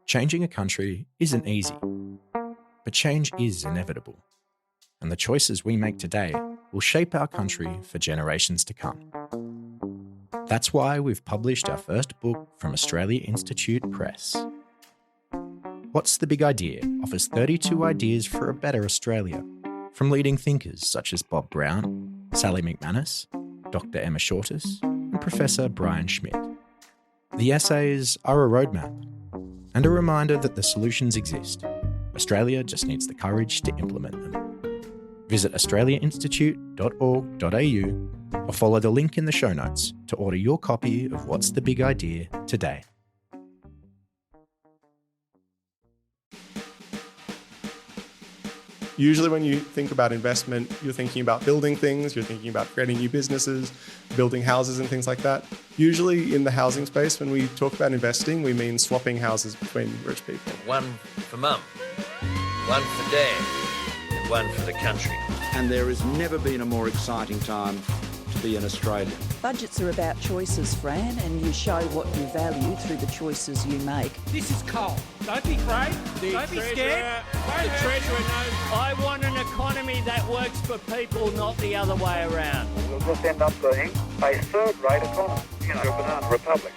Changing a country isn't easy, but change is inevitable. And the choices we make today will shape our country for generations to come. That's why we've published our first book from Australia Institute Press. What's the Big Idea offers 32 ideas for a better Australia, from leading thinkers such as Bob Brown, Sally McManus, Dr. Emma Shortis, and Professor Brian Schmidt. The essays are a roadmap and a reminder that the solutions exist. Australia just needs the courage to implement them. Visit australiainstitute.org.au or follow the link in the show notes to order your copy of What's the Big Idea today. Usually when you think about investment, you're thinking about building things, you're thinking about creating new businesses, building houses and things like that. Usually in the housing space, when we talk about investing, we mean swapping houses between rich people. One for mum, one for dad, and one for the country. And there has never been a more exciting time to be an Australian. Budgets are about choices, Fran, and you show what you value through the choices you make. This is coal. Don't be afraid. Don't be scared. The Treasurer knows. I want an economy that works for people, not the other way around. We'll just end up being a third-rate economy, a banana republic.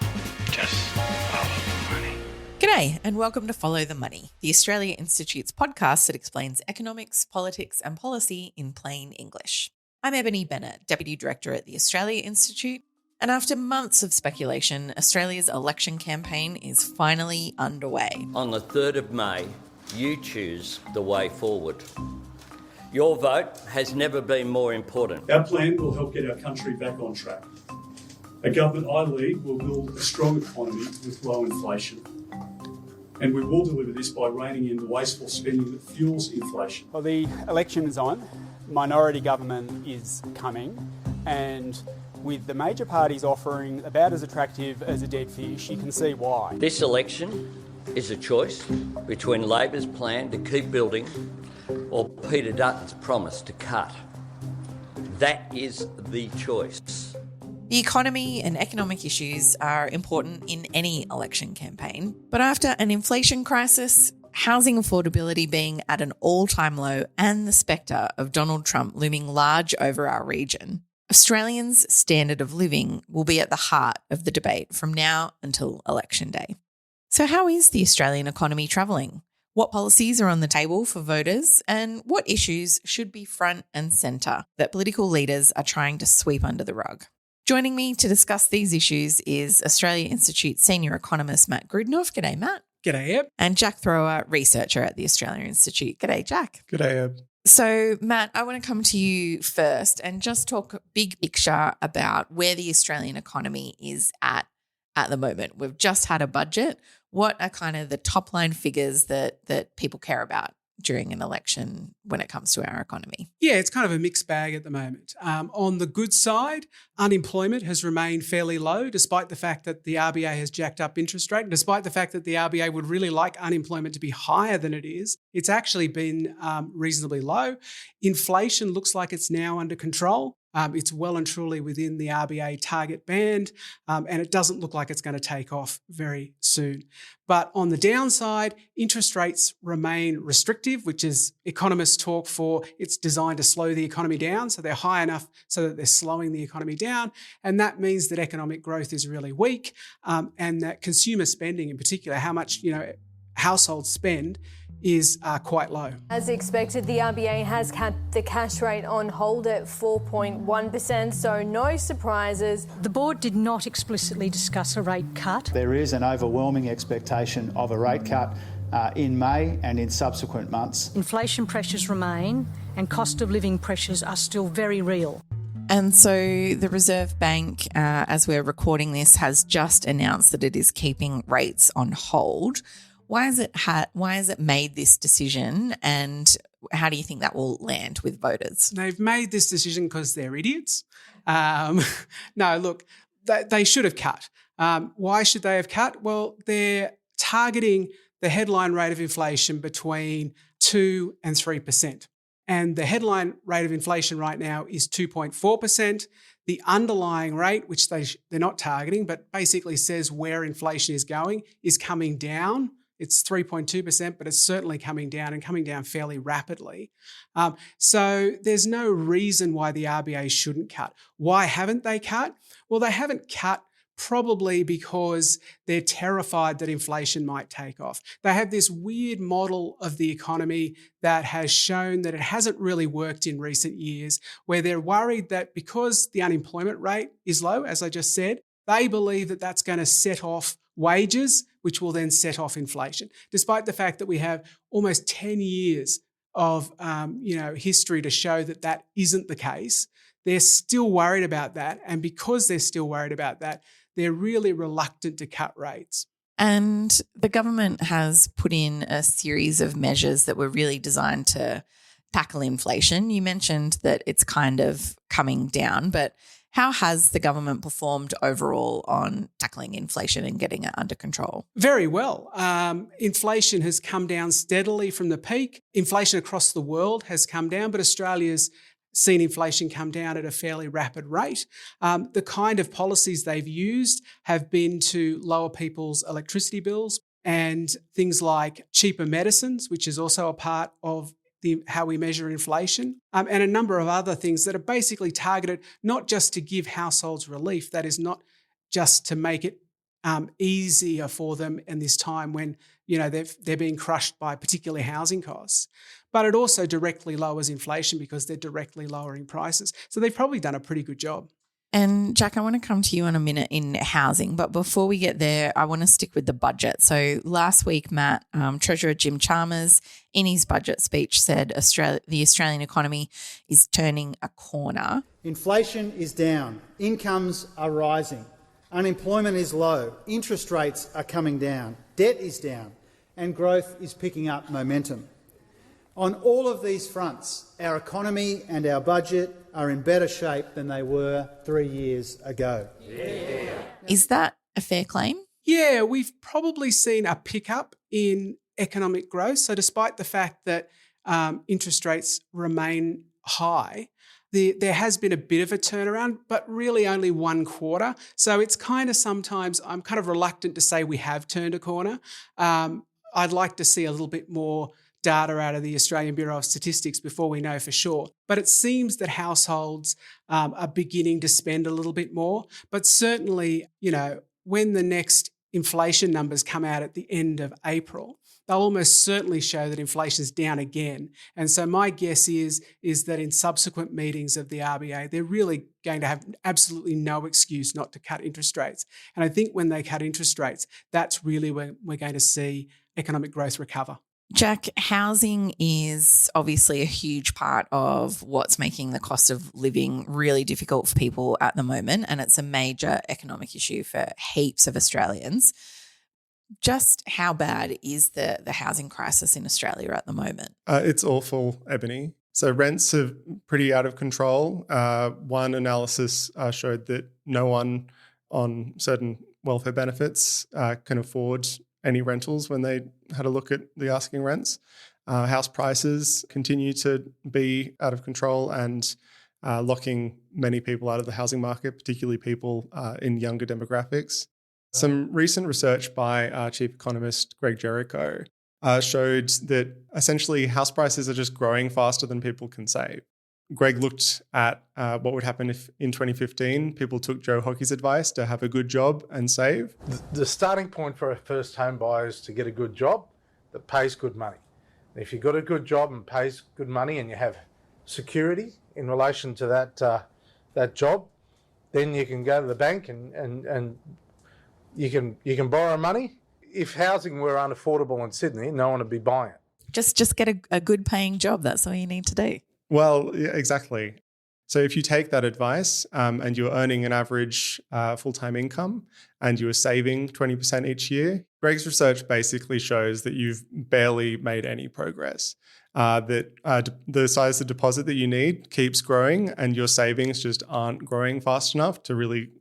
Just follow the money. G'day and welcome to Follow the Money, the Australia Institute's podcast that explains economics, politics and policy in plain English. I'm Ebony Bennett, Deputy Director at the Australia Institute, and after months of speculation, Australia's election campaign is finally underway. On the 3rd of May, you choose the way forward. Your vote has never been more important. Our plan will help get our country back on track. A government I lead will build a strong economy with low inflation. And we will deliver this by reining in the wasteful spending that fuels inflation. Well, the election is on. Minority government is coming, and with the major parties offering about as attractive as a dead fish, you can see why. This election is a choice between Labor's plan to keep building or Peter Dutton's promise to cut. That is the choice. The economy and economic issues are important in any election campaign, but after an inflation crisis, housing affordability being at an all-time low, and the spectre of Donald Trump looming large over our region, Australians' standard of living will be at the heart of the debate from now until election day. So how is the Australian economy travelling? What policies are on the table for voters, and what issues should be front and centre that political leaders are trying to sweep under the rug? Joining me to discuss these issues is Australia Institute Senior Economist Matt Grudnoff. G'day, Matt. G'day, Eb. And Jack Thrower, researcher at the Australia Institute. G'day, Jack. G'day, Eb. So, Matt, I want to come to you first and just talk big picture about where the Australian economy is at the moment. We've just had a budget. What are kind of the top line figures that people care about during an election when it comes to our economy? Yeah, it's kind of a mixed bag at the moment. On the good side, unemployment has remained fairly low, despite the fact that the RBA has jacked up interest rate, and despite the fact that the RBA would really like unemployment to be higher than it is. It's actually been reasonably low. Inflation looks like it's now under control. It's well and truly within the RBA target band, and it doesn't look like it's going to take off very soon. But on the downside, interest rates remain restrictive, which is economists talk for it's designed to slow the economy down. So they're high enough so that they're slowing the economy down. And that means that economic growth is really weak, and that consumer spending in particular, how much households spend, is quite low. As expected, the RBA has kept the cash rate on hold at 4.1%, so no surprises. The board did not explicitly discuss a rate cut. There is an overwhelming expectation of a rate cut in May and in subsequent months. Inflation pressures remain and cost of living pressures are still very real. And so the Reserve Bank, as we're recording this, has just announced that it is keeping rates on hold. Why has it made this decision, and how do you think that will land with voters? They've made this decision because they're idiots. No, look, they should have cut. Why should they have cut? Well, they're targeting the headline rate of inflation between 2% and 3%. And the headline rate of inflation right now is 2.4%. The underlying rate, which they're not targeting, but basically says where inflation is going, is coming down. It's 3.2%, but it's certainly coming down and coming down fairly rapidly. So there's no reason why the RBA shouldn't cut. Why haven't they cut? Well, they haven't cut probably because they're terrified that inflation might take off. They have this weird model of the economy that has shown that it hasn't really worked in recent years, where they're worried that because the unemployment rate is low, as I just said, they believe that that's going to set off wages, which will then set off inflation, despite the fact that we have almost 10 years of history to show that that isn't the case. They're still worried about that. And because they're still worried about that, they're really reluctant to cut rates. And the government has put in a series of measures that were really designed to tackle inflation. You mentioned that it's kind of coming down, but how has the government performed overall on tackling inflation and getting it under control? Very well. Inflation has come down steadily from the peak. Inflation across the world has come down, but Australia's seen inflation come down at a fairly rapid rate. The kind of policies they've used have been to lower people's electricity bills and things like cheaper medicines, which is also a part of how we measure inflation, and a number of other things that are basically targeted not just to give households relief, that is not just to make it easier for them in this time when they're being crushed by particularly housing costs, but it also directly lowers inflation because they're directly lowering prices. So they've probably done a pretty good job. And Jack, I want to come to you in a minute in housing, but before we get there, I want to stick with the budget. So last week, Matt, Treasurer Jim Chalmers, in his budget speech said the Australian economy is turning a corner. Inflation is down, incomes are rising, unemployment is low, interest rates are coming down, debt is down, and growth is picking up momentum. On all of these fronts, our economy and our budget are in better shape than they were 3 years ago. Yeah. Is that a fair claim? Yeah, we've probably seen a pickup in economic growth. So despite the fact that interest rates remain high, there has been a bit of a turnaround, but really only one quarter. So it's kind of sometimes I'm kind of reluctant to say we have turned a corner. I'd like to see a little bit more data out of the Australian Bureau of Statistics before we know for sure. But it seems that households are beginning to spend a little bit more. But certainly, when the next inflation numbers come out at the end of April, they'll almost certainly show that inflation's down again. And so my guess is that in subsequent meetings of the RBA, they're really going to have absolutely no excuse not to cut interest rates. And I think when they cut interest rates, that's really when we're going to see economic growth recover. Jack, housing is obviously a huge part of what's making the cost of living really difficult for people at the moment, and it's a major economic issue for heaps of Australians. Just how bad is the housing crisis in Australia at the moment? It's awful, Ebony. So rents are pretty out of control. One analysis showed that no one on certain welfare benefits can afford any rentals when they had a look at the asking rents. House prices continue to be out of control and locking many people out of the housing market, particularly people in younger demographics. Some recent research by Chief Economist Greg Jericho showed that essentially house prices are just growing faster than people can save. Greg looked at what would happen if in 2015 people took Joe Hockey's advice to have a good job and save. The starting point for a first home buyer is to get a good job that pays good money. If you've got a good job and pays good money and you have security in relation to that job, then you can go to the bank and you can borrow money. If housing were unaffordable in Sydney, no one would be buying it. Just get a good paying job. That's all you need to do. Well, yeah, exactly. So if you take that advice and you're earning an average full-time income and you are saving 20% each year, Greg's research basically shows that you've barely made any progress, that the size of deposit that you need keeps growing and your savings just aren't growing fast enough to really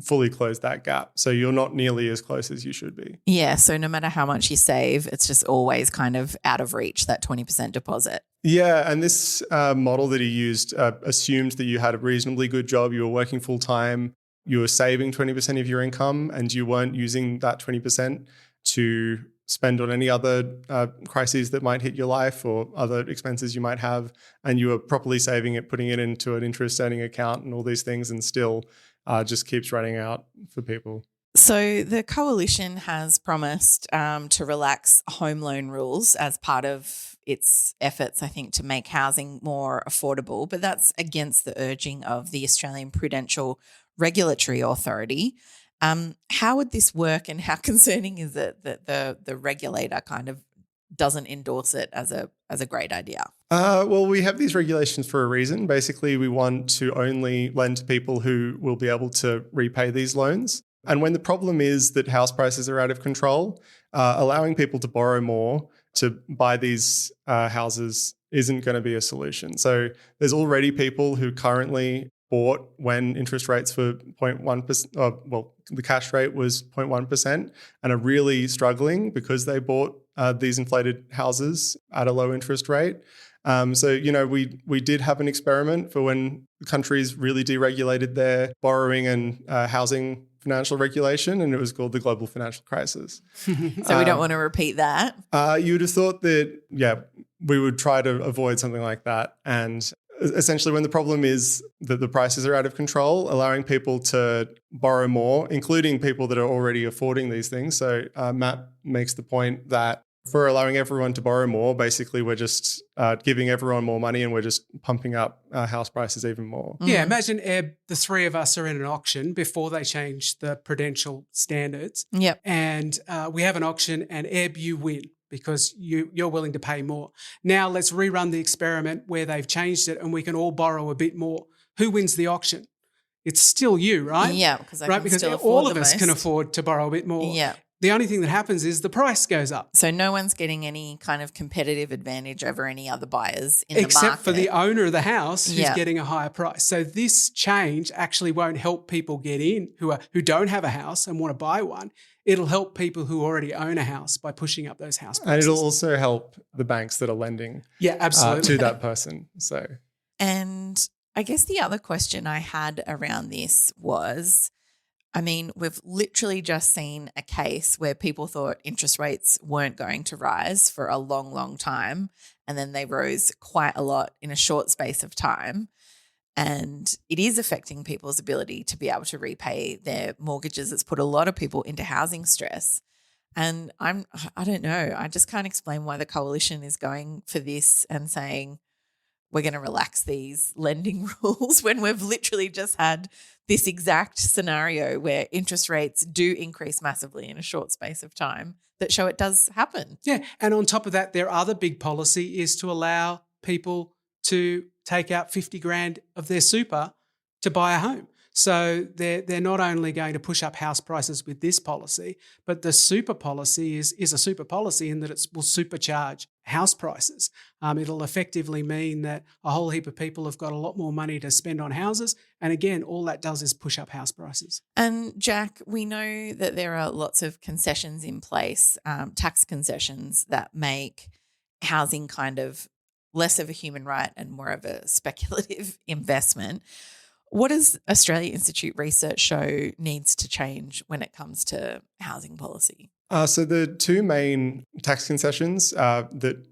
fully closed that gap. So you're not nearly as close as you should be. Yeah, so no matter how much you save, it's just always kind of out of reach, that 20% deposit. Yeah, and this model that he used assumed that you had a reasonably good job, you were working full time, you were saving 20% of your income, and you weren't using that 20% to spend on any other crises that might hit your life or other expenses you might have, and you were properly saving it, putting it into an interest-earning account and all these things, and still just keeps running out for people. So the coalition has promised to relax home loan rules as part of its efforts, I think, to make housing more affordable, but that's against the urging of the Australian Prudential Regulatory Authority. How would this work, and how concerning is it that the regulator kind of doesn't endorse it as a great idea? Well, we have these regulations for a reason. Basically, we want to only lend to people who will be able to repay these loans. And when the problem is that house prices are out of control, allowing people to borrow more to buy these houses isn't going to be a solution. So there's already people who currently bought when interest rates were 0.1%, well, the cash rate was 0.1%, and are really struggling because they bought these inflated houses at a low interest rate. So, we did have an experiment for when countries really deregulated their borrowing and housing financial regulation, and it was called the global financial crisis. So we don't want to repeat that. You'd have thought that, we would try to avoid something like that. And essentially, when the problem is that the prices are out of control, allowing people to borrow more, including people that are already affording these things. So Matt makes the point that for allowing everyone to borrow more, basically we're just giving everyone more money, and we're just pumping up house prices even more. Yeah, imagine, Eb, the three of us are in an auction before they change the prudential standards. Yep. And we have an auction, and Eb, you win because you're willing to pay more. Now let's rerun the experiment where they've changed it and we can all borrow a bit more. Who wins the auction? It's still you, right? Yeah, because all of us can afford to borrow a bit more. Yeah. The only thing that happens is the price goes up. So no one's getting any kind of competitive advantage over any other buyers in the market. Except for the owner of the house who's getting a higher price. So this change actually won't help people get in who don't have a house and want to buy one. It'll help people who already own a house by pushing up those house prices. And it'll also help the banks that are lending absolutely. To that person. So, and I guess the other question I had around this was, we've literally just seen a case where people thought interest rates weren't going to rise for a long, long time, and then they rose quite a lot in a short space of time. And it is affecting people's ability to be able to repay their mortgages. It's put a lot of people into housing stress. And I don't know, I just can't explain why the coalition is going for this and saying we're going to relax these lending rules when we've literally just had this exact scenario where interest rates do increase massively in a short space of time that show it does happen. Yeah, and on top of that, their other big policy is to allow people to take out 50 grand of their super to buy a home. So they're not only going to push up house prices with this policy, but the super policy is a super policy in that it will supercharge house prices. It'll effectively mean that a whole heap of people have got a lot more money to spend on houses. And again, all that does is push up house prices. And Jack, we know that there are lots of concessions in place, tax concessions that make housing kind of less of a human right and more of a speculative investment. What does Australia Institute research show needs to change when it comes to housing policy? So the two main tax concessions that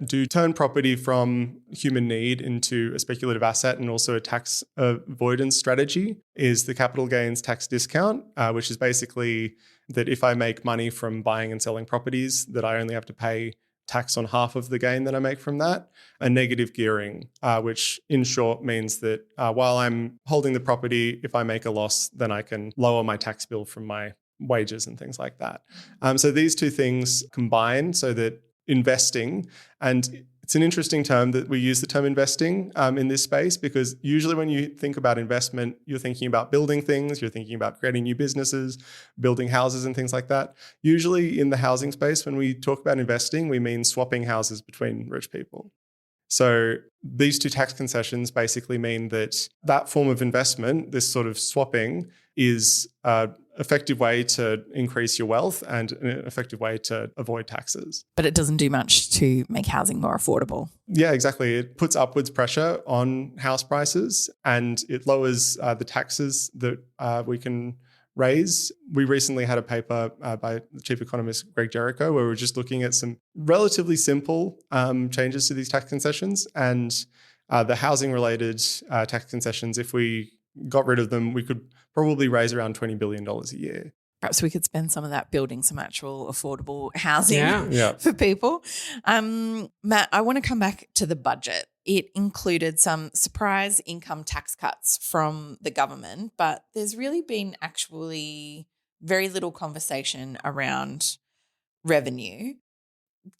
do turn property from human need into a speculative asset and also a tax avoidance strategy is the capital gains tax discount, which is basically that if I make money from buying and selling properties, that I only have to pay tax on half of the gain that I make from that, and negative gearing, which in short means that while I'm holding the property, if I make a loss, then I can lower my tax bill from my wages and things like that. So these two things combine so that investing, and it's an interesting term that we use the term investing in this space, because usually when you think about investment, you're thinking about building things, you're thinking about creating new businesses, building houses and things like that. Usually in the housing space, when we talk about investing, we mean swapping houses between rich people. So these two tax concessions basically mean that that form of investment, this sort of swapping, is an effective way to increase your wealth and an effective way to avoid taxes. But it doesn't do much to make housing more affordable. Yeah, exactly. It puts upwards pressure on house prices and it lowers the taxes that we can raise. We recently had a paper by the chief economist, Greg Jericho, where we were just looking at some relatively simple changes to these tax concessions, and the housing-related tax concessions, if we got rid of them, we could probably raise around $20 billion a year. Perhaps we could spend some of that building some actual affordable housing for people. Matt, I want to come back to the budget. It included some surprise income tax cuts from the government, but there's really been actually very little conversation around revenue.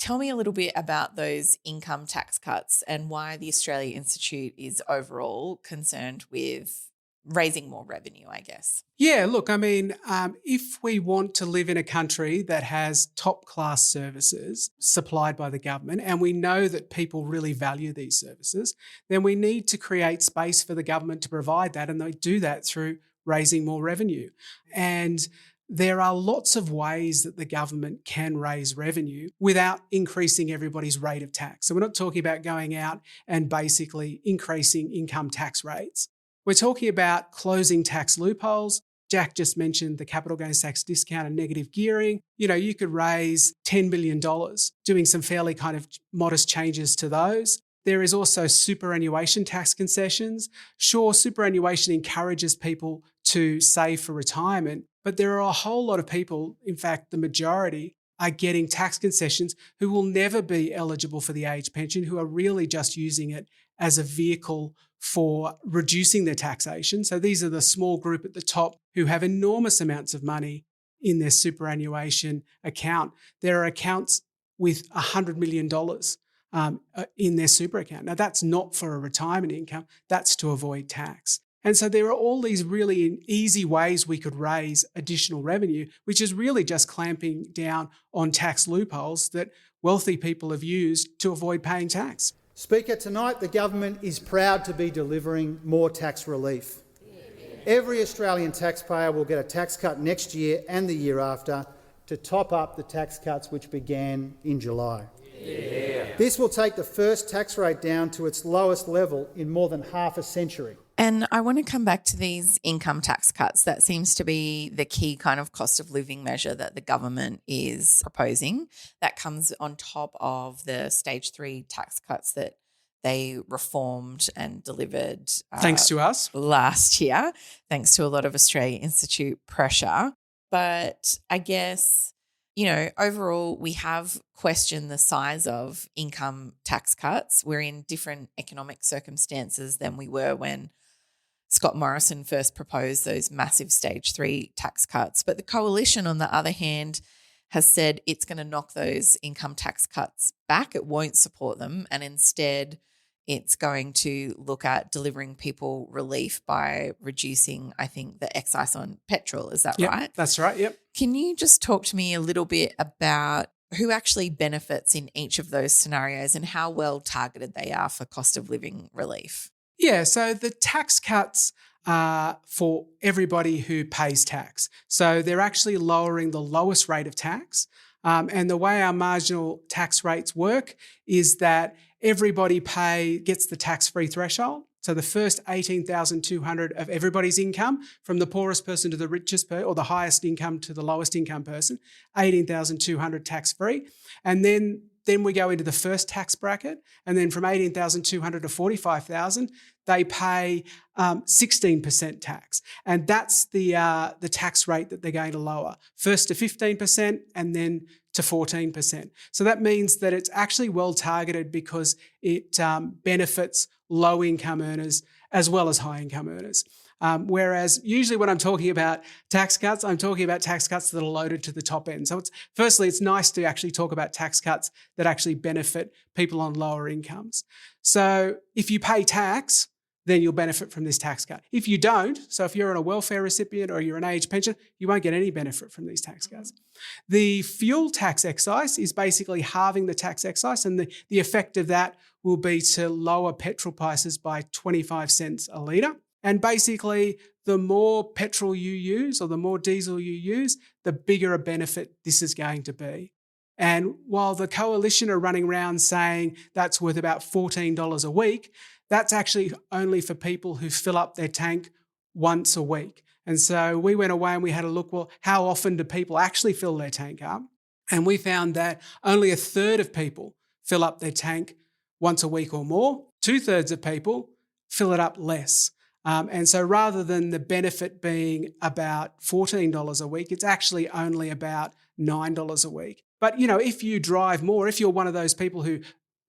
Tell me a little bit about those income tax cuts and why the Australia Institute is overall concerned with raising more revenue, I guess. Yeah, look, I mean, if we want to live in a country that has top-class services supplied by the government, and we know that people really value these services, then we need to create space for the government to provide that, and they do that through raising more revenue. And there are lots of ways that the government can raise revenue without increasing everybody's rate of tax. So we're not talking about going out and basically increasing income tax rates. We're talking about closing tax loopholes. Jack just mentioned the capital gains tax discount and negative gearing. You know, you could raise $10 billion doing some fairly kind of modest changes to those. There is also superannuation tax concessions. Sure, superannuation encourages people to save for retirement, but there are a whole lot of people, in fact, the majority, are getting tax concessions who will never be eligible for the age pension, who are really just using it as a vehicle for reducing their taxation. So these are the small group at the top who have enormous amounts of money in their superannuation account. There are accounts with $100 million in their super account. Now, that's not for a retirement income. That's to avoid tax. And so there are all these really easy ways we could raise additional revenue, which is really just clamping down on tax loopholes that wealthy people have used to avoid paying tax. Speaker, tonight the government is proud to be delivering more tax relief. Every Australian taxpayer will get a tax cut next year and the year after to top up the tax cuts which began in July. This will take the first tax rate down to its lowest level in more than half a century. And I want to come back to these income tax cuts. That seems to be the key kind of cost of living measure that the government is proposing. That comes on top of the stage 3 tax cuts that they reformed and delivered thanks to us last year, thanks to a lot of Australia Institute pressure. But I guess, you know, overall, we have questioned the size of income tax cuts. We're in different economic circumstances than we were when Scott Morrison first proposed those massive stage 3 tax cuts. But the coalition, on the other hand, has said it's going to knock those income tax cuts back. It won't support them. And instead, it's going to look at delivering people relief by reducing, I think, the excise on petrol. Is that right? That's right, yep. Can you just talk to me a little bit about who actually benefits in each of those scenarios and how well targeted they are for cost of living relief? Yeah, so the tax cuts are for everybody who pays tax. So they're actually lowering the lowest rate of tax. And the way our marginal tax rates work is that everybody gets the tax-free threshold. So the first $18,200 of everybody's income, from the poorest person to the richest person, or the highest income to the lowest income person, $18,200 tax-free. And then we go into the first tax bracket, and then from $18,200 to $45,000, they pay 16% tax, and that's the tax rate that they're going to lower. First to 15%, and then to 14%. So that means that it's actually well targeted because it benefits low-income earners as well as high-income earners. Whereas usually when I'm talking about tax cuts, I'm talking about tax cuts that are loaded to the top end. So it's nice to actually talk about tax cuts that actually benefit people on lower incomes. So if you pay tax, then you'll benefit from this tax cut. If you don't, so if you're a welfare recipient or you're an age pension, you won't get any benefit from these tax cuts. The fuel tax excise is basically halving the tax excise, and the effect of that will be to lower petrol prices by 25 cents a litre. And basically, the more petrol you use or the more diesel you use, the bigger a benefit this is going to be. And while the coalition are running around saying that's worth about $14 a week, that's actually only for people who fill up their tank once a week. And so we went away and we had a look, well, how often do people actually fill their tank up? And we found that only a third of people fill up their tank once a week or more. 2/3 of people fill it up less. And so rather than the benefit being about $14 a week, it's actually only about $9 a week. But, if you drive more, if you're one of those people who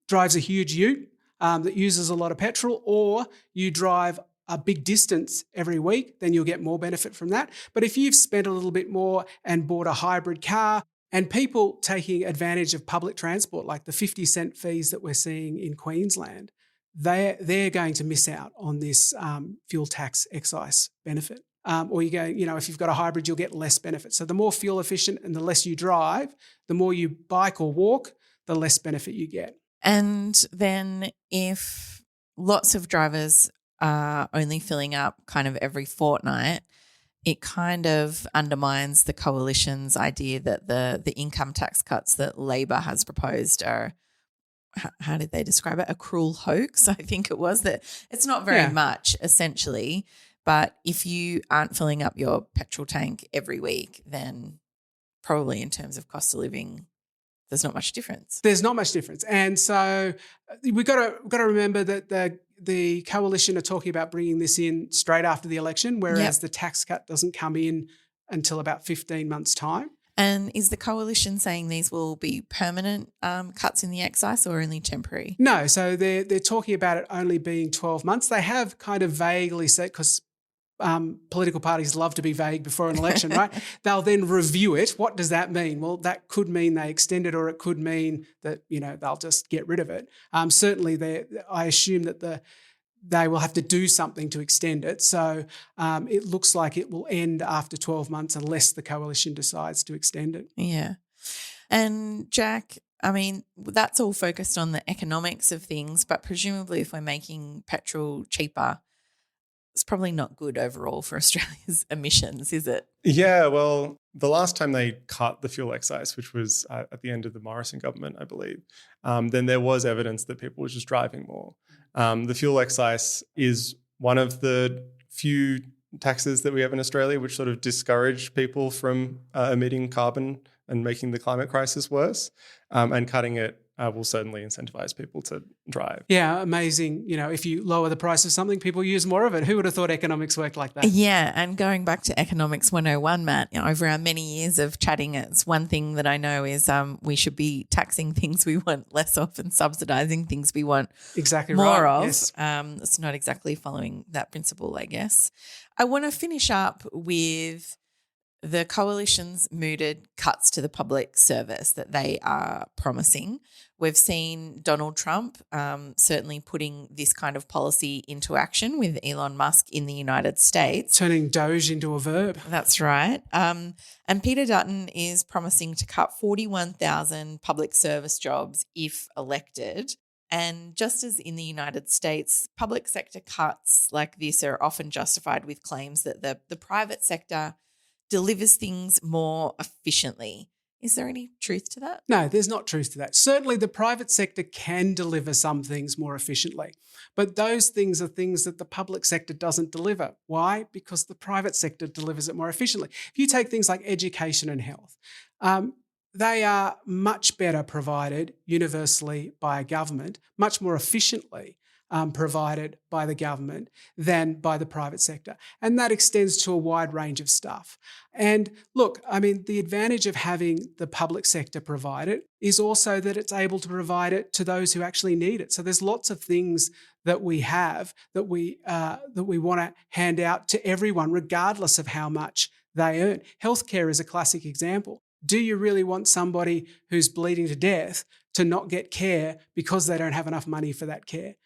drives a huge ute that uses a lot of petrol, or you drive a big distance every week, then you'll get more benefit from that. But if you've spent a little bit more and bought a hybrid car, and people taking advantage of public transport, like the 50-cent fees that we're seeing in Queensland, they're going to miss out on this fuel tax excise benefit. Or if you've got a hybrid, you'll get less benefit. So the more fuel efficient and the less you drive, the more you bike or walk, the less benefit you get. And then if lots of drivers are only filling up kind of every fortnight, it kind of undermines the coalition's idea that the income tax cuts that Labor has proposed are, how did they describe it? A cruel hoax, I think it was. That it's not very much, essentially. But if you aren't filling up your petrol tank every week, then probably in terms of cost of living, there's not much difference. There's not much difference. And so we've got to remember that the coalition are talking about bringing this in straight after the election, whereas the tax cut doesn't come in until about 15 months' time. And is the coalition saying these will be permanent cuts in the excise or only temporary? No, so they're talking about it only being 12 months. They have kind of vaguely said, because political parties love to be vague before an election, right? They'll then review it. What does that mean? Well, that could mean they extend it, or it could mean that, they'll just get rid of it. Certainly, I assume that they will have to do something to extend it. So it looks like it will end after 12 months unless the coalition decides to extend it. Yeah. And Jack, I mean, that's all focused on the economics of things, but presumably if we're making petrol cheaper, it's probably not good overall for Australia's emissions, is it? Yeah, well, the last time they cut the fuel excise, which was at the end of the Morrison government, I believe, then there was evidence that people were just driving more. The fuel excise is one of the few taxes that we have in Australia which sort of discourage people from emitting carbon and making the climate crisis worse, and cutting it will certainly incentivize people to drive. Yeah, amazing. If you lower the price of something, people use more of it. Who would have thought economics worked like that? Yeah, and going back to Economics 101, Matt, over our many years of chatting, it's one thing that I know is we should be taxing things we want less of and subsidising things we want more of. Yes. It's not exactly following that principle, I guess. I want to finish up with the coalition's mooted cuts to the public service that they are promising. We've seen Donald Trump certainly putting this kind of policy into action with Elon Musk in the United States. Turning Doge into a verb. That's right. And Peter Dutton is promising to cut 41,000 public service jobs if elected. And just as in the United States, public sector cuts like this are often justified with claims that the private sector delivers things more efficiently. Is there any truth to that? No, there's not truth to that. Certainly the private sector can deliver some things more efficiently, but those things are things that the public sector doesn't deliver. Why? Because the private sector delivers it more efficiently. If you take things like education and health, they are much better provided universally by a government, much more efficiently provided by the government than by the private sector. And that extends to a wide range of stuff. And look, I mean, the advantage of having the public sector provide it is also that it's able to provide it to those who actually need it. So there's lots of things that we have that we want to hand out to everyone, regardless of how much they earn. Healthcare is a classic example. Do you really want somebody who's bleeding to death to not get care because they don't have enough money for that care?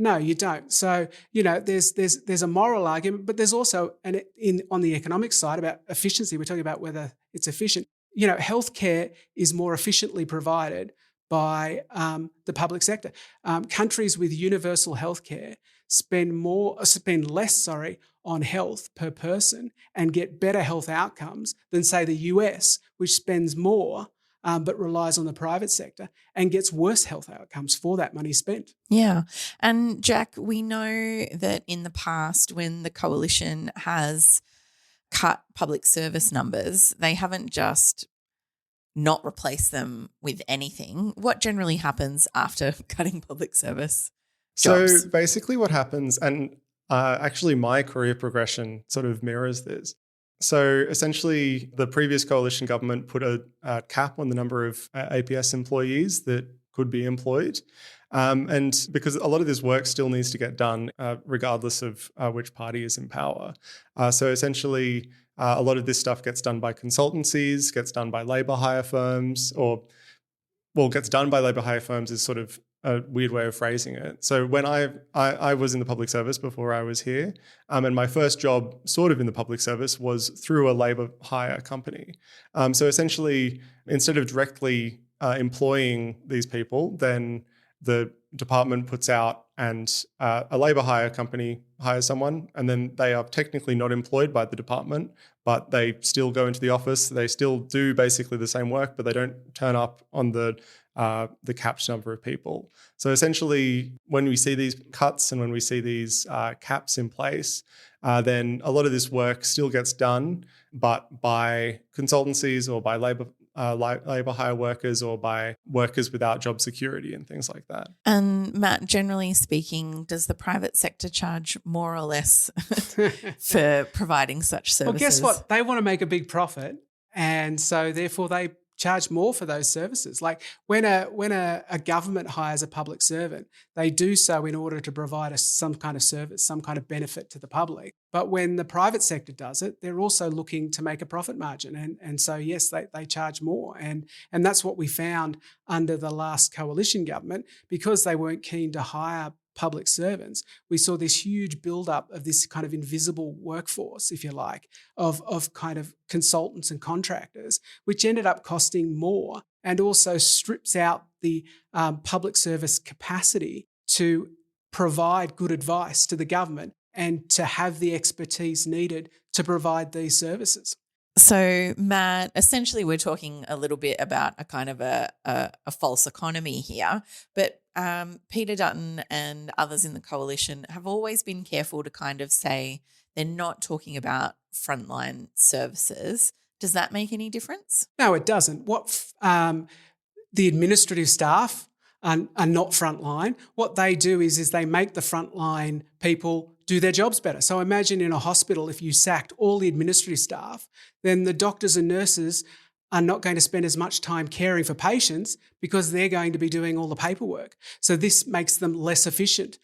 No, you don't. So, there's a moral argument, but there's also on the economic side about efficiency. We're talking about whether it's efficient. Healthcare is more efficiently provided by the public sector. Countries with universal healthcare spend less on health per person and get better health outcomes than, say, the US, which spends more but relies on the private sector and gets worse health outcomes for that money spent. Yeah. And Jack, we know that in the past when the coalition has cut public service numbers, they haven't just not replaced them with anything. What generally happens after cutting public service jobs? So basically what happens, and actually my career progression sort of mirrors this. So essentially the previous coalition government put a cap on the number of APS employees that could be employed. And because a lot of this work still needs to get done regardless of which party is in power. So essentially a lot of this stuff gets done by consultancies, gets done by labour hire firms, gets done by labour hire firms is sort of a weird way of phrasing it. So when I was in the public service before I was here, and my first job sort of in the public service was through a labour hire company. So essentially, instead of directly employing these people, then the department puts out and a labour hire company hires someone, and then they are technically not employed by the department, but they still go into the office. They still do basically the same work, but they don't turn up on the capped number of people. So essentially, when we see these cuts and when we see these caps in place, then a lot of this work still gets done, but by consultancies or by labour hire workers or by workers without job security and things like that. And Matt, generally speaking, does the private sector charge more or less for providing such services? Well, guess what? They want to make a big profit, and so therefore they charge more for those services. Like when a government hires a public servant, they do so in order to provide some kind of service, some kind of benefit to the public. But when the private sector does it, they're also looking to make a profit margin. And so, yes, they charge more. And that's what we found under the last coalition government, because they weren't keen to hire public servants. We saw this huge buildup of this kind of invisible workforce, if you like, of kind of consultants and contractors, which ended up costing more and also strips out the public service capacity to provide good advice to the government and to have the expertise needed to provide these services. So, Matt, essentially we're talking a little bit about a kind of a false economy here, but Peter Dutton and others in the coalition have always been careful to kind of say they're not talking about frontline services. Does that make any difference? No, it doesn't. What the administrative staff are not frontline. What they do is they make the frontline people do their jobs better. So imagine in a hospital, if you sacked all the administrative staff, then the doctors and nurses are not going to spend as much time caring for patients because they're going to be doing all the paperwork. So this makes them less efficient.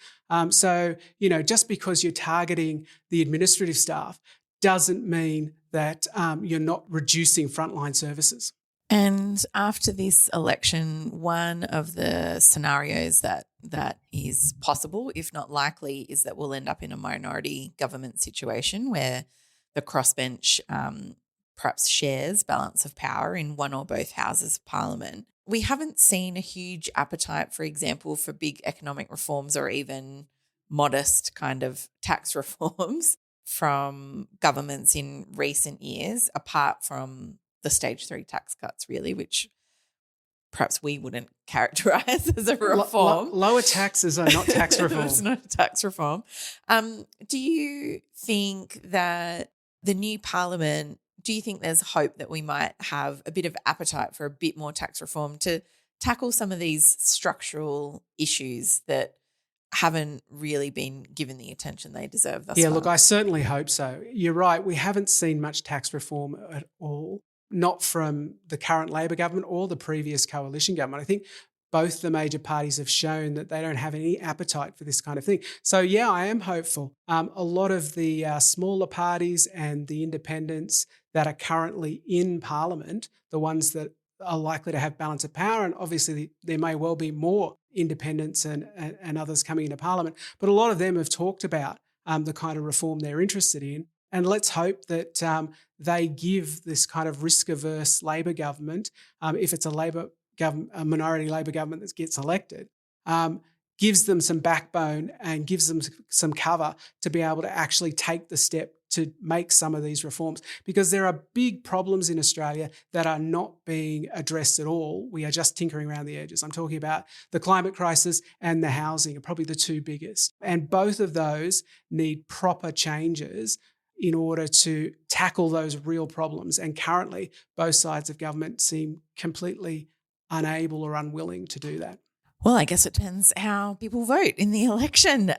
So, just because you're targeting the administrative staff doesn't mean that you're not reducing frontline services. And after this election, one of the scenarios that is possible, if not likely, is that we'll end up in a minority government situation where the crossbench perhaps shares balance of power in one or both houses of parliament. We haven't seen a huge appetite, for example, for big economic reforms or even modest kind of tax reforms from governments in recent years, apart from the stage 3 tax cuts, really, which perhaps we wouldn't characterise as a reform. Lower taxes are not tax reform. It's not a tax reform. Do you think that the new parliament, do you think there's hope that we might have a bit of appetite for a bit more tax reform to tackle some of these structural issues that haven't really been given the attention they deserve thus far? Yeah, look, I certainly hope so. You're right. We haven't seen much tax reform at all, not from the current Labor government or the previous coalition government. I think both the major parties have shown that they don't have any appetite for this kind of thing. So, yeah, I am hopeful. A lot of the smaller parties and the independents that are currently in Parliament, the ones that are likely to have balance of power, and obviously there may well be more independents and others coming into Parliament, but a lot of them have talked about the kind of reform they're interested in. And let's hope that they give this kind of risk-averse Labor government, if it's a minority Labor government that gets elected, gives them some backbone and gives them some cover to be able to actually take the step to make some of these reforms, because there are big problems in Australia that are not being addressed at all. We are just tinkering around the edges. I'm talking about the climate crisis and the housing are probably the two biggest. And both of those need proper changes in order to tackle those real problems. And currently, both sides of government seem completely unable or unwilling to do that. Well, I guess it depends how people vote in the election.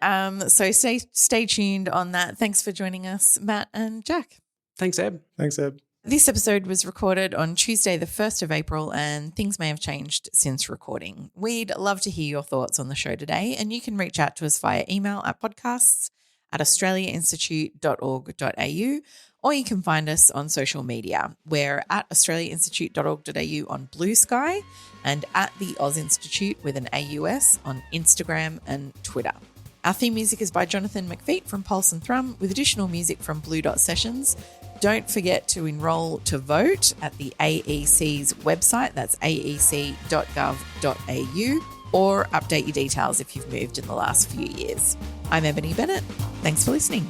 So stay tuned on that. Thanks for joining us, Matt and Jack. Thanks, Eb. Thanks, Eb. This episode was recorded on Tuesday, the 1st of April, and things may have changed since recording. We'd love to hear your thoughts on the show today, and you can reach out to us via email at podcasts@australiainstitute.org.au, or you can find us on social media. We're at australiainstitute.org.au on Blue Sky and at the Oz Institute with an AUS on Instagram and Twitter. Our theme music is by Jonathan McFeet from Pulse and Thrum, with additional music from Blue Dot Sessions. Don't forget to enrol to vote at the AEC's website, that's aec.gov.au, or update your details if you've moved in the last few years. I'm Ebony Bennett. Thanks for listening.